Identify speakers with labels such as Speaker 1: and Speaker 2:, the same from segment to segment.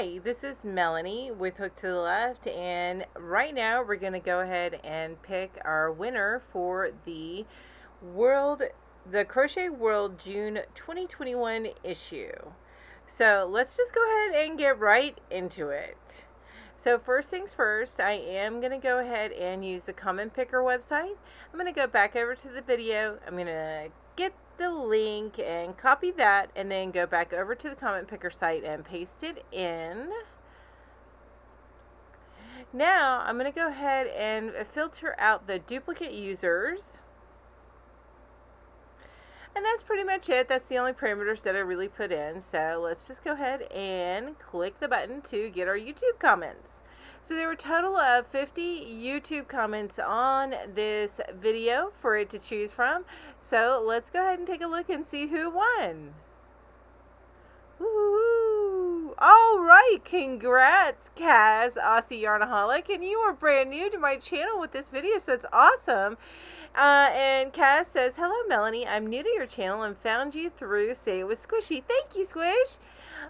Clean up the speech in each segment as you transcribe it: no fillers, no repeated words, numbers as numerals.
Speaker 1: Hi, this is Melanie with Hook to the Left, and right now we're going to go ahead and pick our winner for the Crochet World June 2021 issue. So let's just go ahead and get right into it. So first things first, I am going to go ahead and use the comment picker website. I'm going to go back over to the video. I'm going to get the link and copy that, and then go back over to the comment picker site and paste it in. Now I'm going to go ahead and filter out the duplicate users. And that's pretty much it. That's the only parameters that I really put in. So let's just go ahead and click the button to get our YouTube comments. So there were a total of 50 YouTube comments on this video for it to choose from. So let's go ahead and take a look and see who won. Woo! All right, congrats, Kaz, Aussie Yarnaholic, and you are brand new to my channel with this video, so it's awesome. And Kaz says, hello, Melanie. I'm new to your channel and found you through Say It Was Squishy. Thank you, Squish.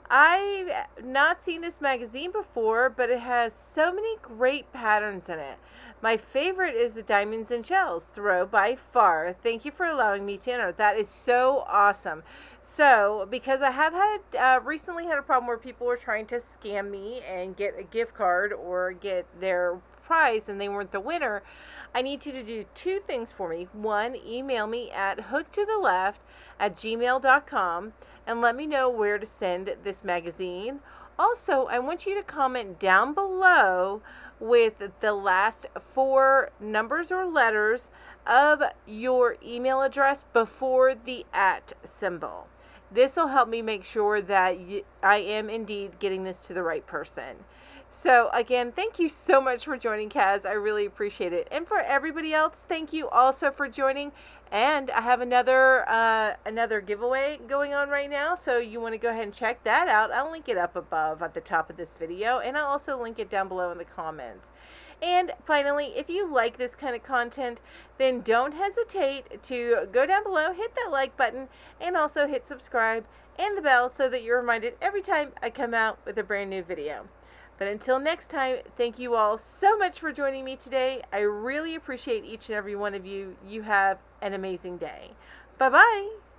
Speaker 1: I've not seen this magazine before, but it has so many great patterns in it. My favorite is the Diamonds and Shells throw by far. Thank you for allowing me to enter. That is so awesome. So, because I have had recently had a problem where people were trying to scam me and get a gift card or get their prize and they weren't the winner, I need you to do two things for me. One, email me at hookedtotheleft@gmail.com and let me know where to send this magazine. Also, I want you to comment down below with the last 4 numbers or letters of your email address before the @ symbol. This will help me make sure that I am indeed getting this to the right person. So again, thank you so much for joining, Kaz. I really appreciate it. And for everybody else, thank you also for joining. And I have another giveaway going on right now, so you want to go ahead and check that out. I'll link it up above at the top of this video, and I'll also link it down below in the comments. And finally, if you like this kind of content, then don't hesitate to go down below, hit that like button, and also hit subscribe and the bell so that you're reminded every time I come out with a brand new video. But until next time, thank you all so much for joining me today. I really appreciate each and every one of you. You have an amazing day. Bye-bye.